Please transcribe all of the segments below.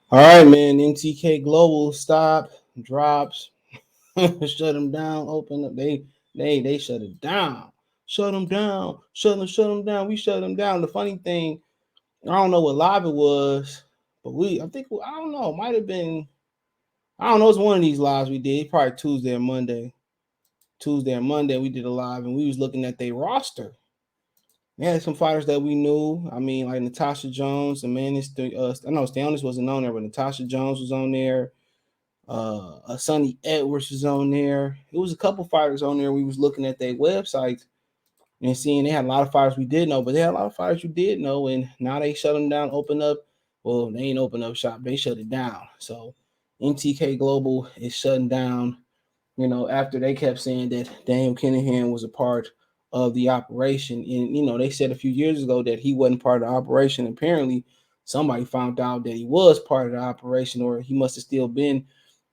All right, man. MTK Global stop drops, shut them down, open up. They shut it down, shut them down, shut them down. We shut them down. The funny thing, I don't know what live it was, but I don't know. It might have been, I don't know. It's one of these lives we did. Probably Tuesday or Monday. Tuesday or Monday we did a live and we was looking at their roster. They had some fighters that we knew. I mean, like Natasha Jones, the man is I know Stannis wasn't on there, but Natasha Jones was on there. Sonny Edwards was on there. It was a couple fighters on there. We was looking at their websites and seeing they had a lot of fighters we did know, but they had a lot of fighters you did know, and now they shut them down, open up. Well, they ain't open up shop, they shut it down. So MTK Global is shutting down, after they kept saying that Daniel Kinahan was a part of the operation. And, they said a few years ago that he wasn't part of the operation. Apparently, somebody found out that he was part of the operation, or he must have still been.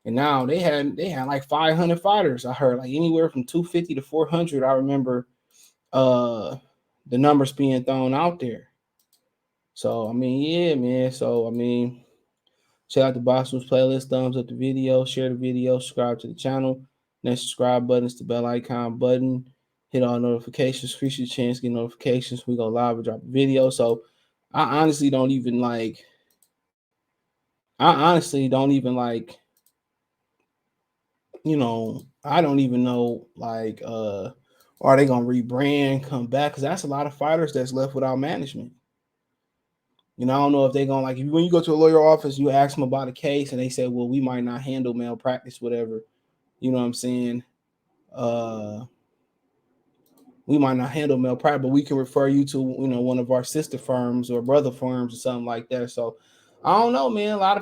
And now they had like 500 fighters. I heard like anywhere from 250 to 400. I remember uh the numbers being thrown out there. So I mean, yeah, man. So I mean, check out the Boxers playlist, thumbs up the video, share the video, subscribe to the channel. Next subscribe button is the bell icon button. Hit all notifications, increase your chance, get notifications. We go live and drop a video. So I honestly don't even like. I honestly don't even like. I don't even know like. Are they gonna rebrand, come back? Because that's a lot of fighters that's left without management. I don't know if they're gonna like if when you go to a lawyer office, you ask them about a case, and they say, "Well, we might not handle malpractice, whatever." You know what I'm saying? Uh, we might not handle malpractice, but we can refer you to one of our sister firms or brother firms or something like that. So I don't know, man. A lot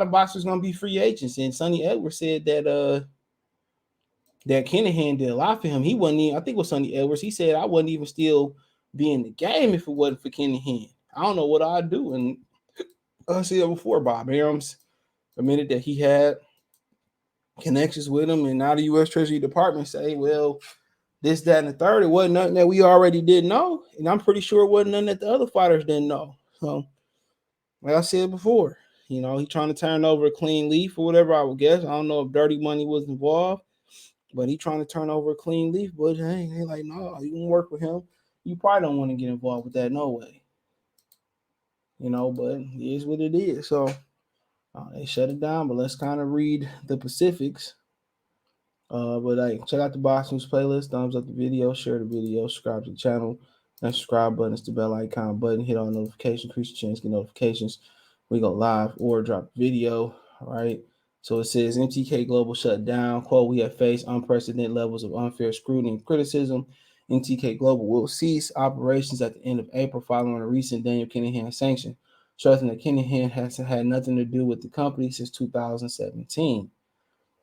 of boxers gonna be free agents. And Sonny Edwards said that Kinahan did a lot for him. He wasn't even. I think it was Sonny Edwards. He said I wouldn't even still be in the game if it wasn't for Kinahan. I don't know what I'd do. And I said before, Bob Arams admitted that he had connections with him, and now the U.S. Treasury Department say, well, this, that, and the third. It wasn't nothing that we already didn't know, and I'm pretty sure it wasn't nothing that the other fighters didn't know. So, like I said before, he trying to turn over a clean leaf or whatever. I would guess. I don't know if dirty money was involved, but he trying to turn over a clean leaf. But hey, they like, no, you can work with him. You probably don't want to get involved with that, no way. But it is what it is. So they shut it down. But let's kind of read the Pacifics. But like, check out the Box News playlist, thumbs up the video, share the video, subscribe to the channel. That subscribe button is the bell icon button. Hit on notification, increase your chance, get notifications. We go live or drop video. All right. So it says MTK Global shut down. Quote, we have faced unprecedented levels of unfair scrutiny and criticism. MTK Global will cease operations at the end of April following a recent Daniel Kinahan sanction, stressing that Kinahan has had nothing to do with the company since 2017.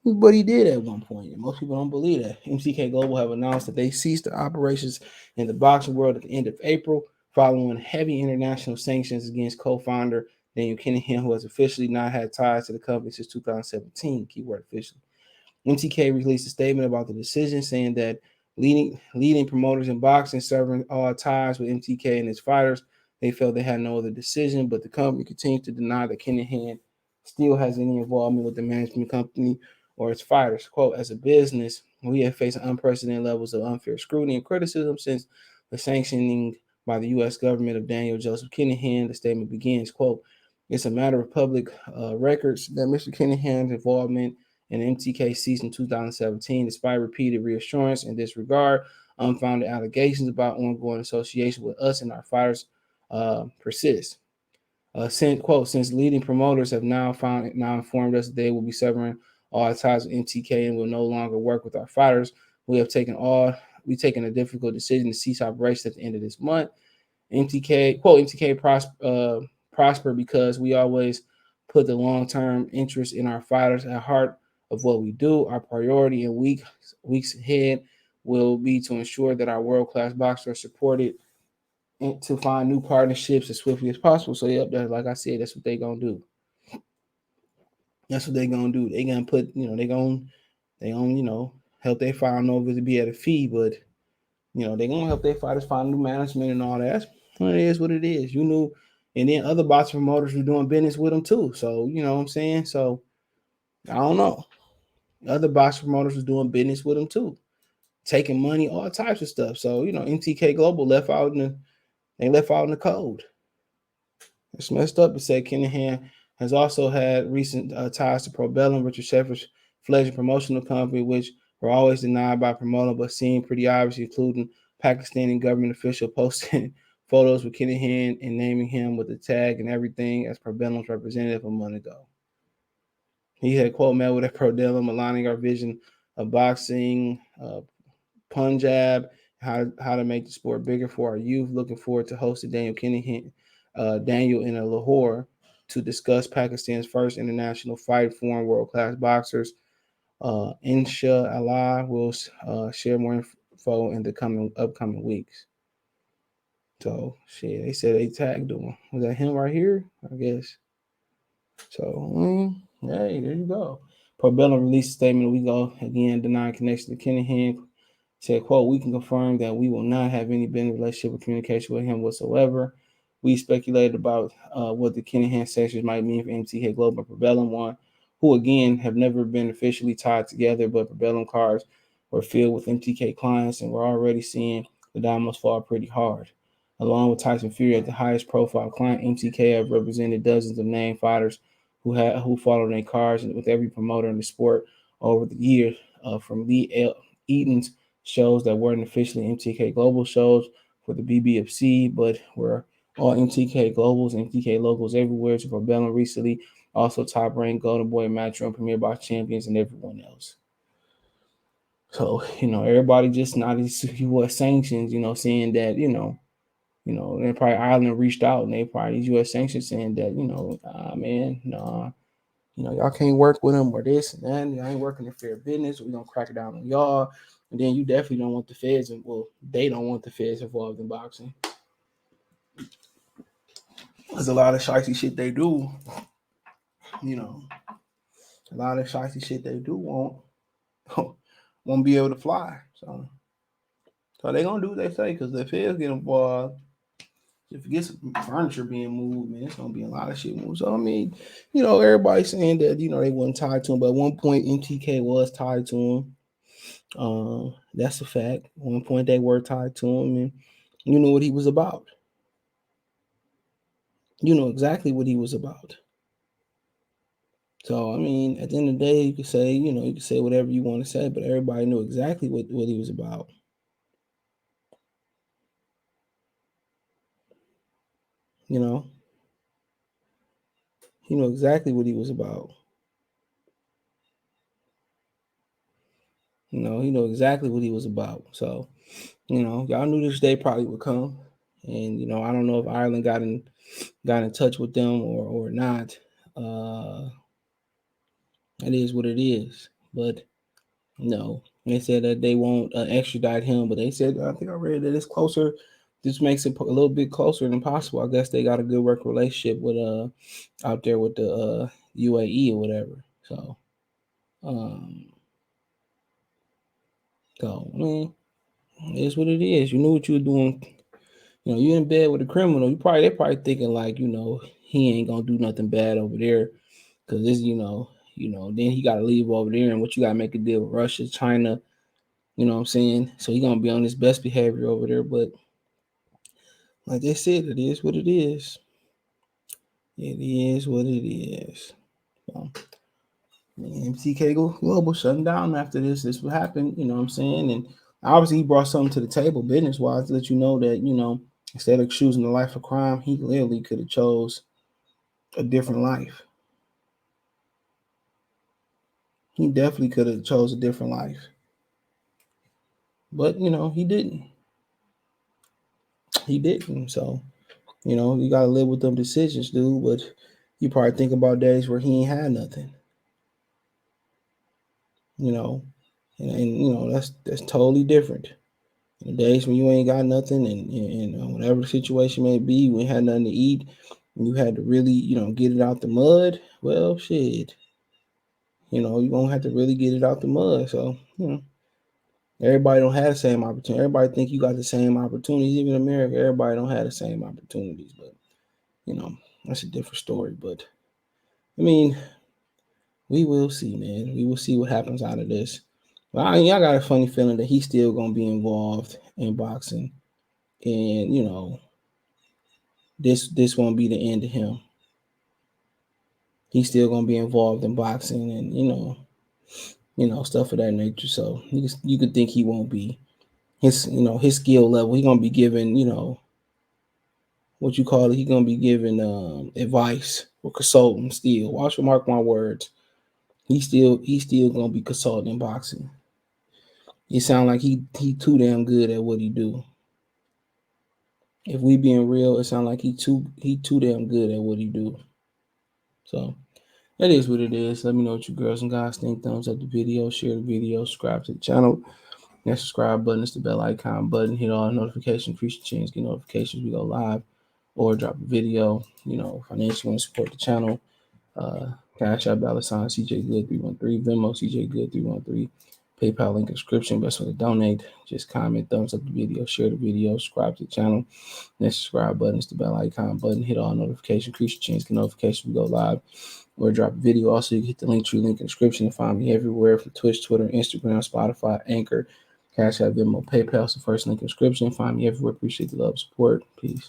But he did at one point, and most people don't believe that. MTK Global have announced that they ceased their operations in the boxing world at the end of April, following heavy international sanctions against co-founder Daniel Kinahan, who has officially not had ties to the company since 2017. Keyword officially. MTK released a statement about the decision, saying that leading promoters in boxing severing all ties with MTK and its fighters. They felt they had no other decision, but the company continues to deny that Kinahan still has any involvement with the management company or its fighters. Quote, as a business, we have faced unprecedented levels of unfair scrutiny and criticism since the sanctioning by the U.S. government of Daniel Joseph Kinahan. The statement begins, quote, it's a matter of public records that Mr. Kinahan's involvement in MTK ceased in 2017, despite repeated reassurance in this regard. Unfounded allegations about ongoing association with us and our fighters persist. Since leading promoters have now informed us that they will be severing all ties with MTK and will no longer work with our fighters, we've taken a difficult decision to cease operations at the end of this month. MTK prosper because we always put the long term interest in our fighters at heart of what we do. Our priority in weeks ahead will be to ensure that our world class boxers are supported and to find new partnerships as swiftly as possible. So yep, that, like I said, that's what they gonna do. That's what they gonna do. They gonna put, they gonna help their fighter know if it be at a fee, but they gonna help their fighters find new management and all that. That's, it is what it is. You knew And then other boxing promoters were doing business with him too. So, you know what I'm saying? So, I don't know. Other boxing promoters was doing business with him too, taking money, all types of stuff. So, you know, MTK Global they left out in the cold. It's messed up to say Kinahan has also had recent ties to Probellum, Richard Sheffer's fledgling promotional company, which were always denied by Promoter, but seemed pretty obvious, including Pakistani government official posting photos with Kinahan and naming him with the tag and everything as Probellum's representative a month ago. He had, quote, met with a Probellum, aligning our vision of boxing, Punjab, how to make the sport bigger for our youth. Looking forward to hosting Daniel in Lahore to discuss Pakistan's first international fight foreign world-class boxers. Inshallah, we'll share more info in the upcoming weeks. So, shit, they said they tagged him. Was that him right here? I guess. So, hey, there you go. Probellum released a statement a week ago, again, denying connection to Kinahan. Said, quote, we can confirm that we will not have any business relationship or communication with him whatsoever. We speculated about what the Kinahan sanctions might mean for MTK Global and Probellum One, who again have never been officially tied together, but Probellum cards were filled with MTK clients, and we're already seeing the dominoes fall pretty hard. Along with Tyson Fury at the highest profile client, MTK have represented dozens of named fighters who followed their cards with every promoter in the sport over the years, from Lee Eaton's shows that weren't officially MTK Global shows for the BBFC, but were all MTK Globals, MTK logos everywhere to Probellum recently, also top ranked Golden Boy, Matchroom, Premier Box Champions, and everyone else. So, you know, everybody just not these U.S. sanctions, you know, saying that, and probably Ireland reached out and they probably these U.S. sanctions saying that, man, nah, y'all can't work with them or this and that. Y'all ain't working in fair business. We're gonna crack it down on y'all. And then you definitely don't want the feds, and well, they don't want the feds involved in boxing. There's a lot of shicey shit they do. A lot of shicey shit they do won't be able to fly. So they gonna do what they say, because the feds get involved. If you get some furniture being moved, man, it's gonna be a lot of shit moved. So I mean, everybody's saying that they weren't tied to him, but at one point MTK was tied to him. That's a fact. At one point they were tied to him, and you know what he was about. You know exactly what he was about. So I mean, at the end of the day, you could say, you can say whatever you want to say, but everybody knew exactly what he was about. He knew exactly what he was about. He knew exactly what he was about. So, y'all knew this day probably would come. And, I don't know if Ireland got in touch with them or not. It is what it is. But no, they said that they won't extradite him, but they said, I think I read that it's closer. This makes it a little bit closer than possible. I guess they got a good working relationship with out there with the UAE or whatever. So, I mean, it is what it is. You knew what you were doing. You in bed with a criminal. They're probably thinking like, he ain't gonna do nothing bad over there, because this, then he got to leave over there, and what you got to make a deal with Russia, China. You know what I'm saying? So he gonna be on his best behavior over there. But like they said, it is what it is. It is what it is. So, MTK Global shutting down after this. This will happen. You know what I'm saying? And obviously he brought something to the table business wise to let you know that instead of choosing the life of crime, he literally could have chose a different life. He definitely could have chose a different life. But, he didn't. He didn't. So, you got to live with them decisions, dude. But you probably think about days where he ain't had nothing. And that's totally different. The days when you ain't got nothing and whatever the situation may be, you ain't had nothing to eat, and you had to really, get it out the mud. Well, shit. You're going to have to really get it out the mud. So, everybody don't have the same opportunity. Everybody think you got the same opportunities. Even in America, everybody don't have the same opportunities. But, that's a different story. But I mean, we will see, man. We will see what happens out of this. But I got a funny feeling that he's still gonna be involved in boxing, and this won't be the end of him. He's still gonna be involved in boxing, and stuff of that nature. So you could think he won't be. His skill level. He's gonna be given, what you call it. He's gonna be given advice or consulting. Still, mark my words. He's still gonna be consulting in boxing. It sounds like he too damn good at what he do. If we being real, it sounds like he too damn good at what he do. So that is what it is. Let me know what you girls and guys think. Thumbs up the video, share the video, subscribe to the channel. That subscribe button is the bell icon button. Hit all the notifications, increase your chance, get notifications. We go live or drop a video. Financially want to support the channel. Cash App $ CJ Good 313, Venmo CJ Good 313, PayPal link in description. Best way to donate. Just comment, thumbs up the video, share the video, subscribe to the channel. Next subscribe button is the bell icon button. Hit all notifications, increase your chance, get notifications. We go live or drop a video. Also, you can hit the link in the description and find me everywhere from Twitch, Twitter, Instagram, Spotify, Anchor, Cash App, Venmo, PayPal. So first link in description. Find me everywhere. Appreciate the love, support. Peace.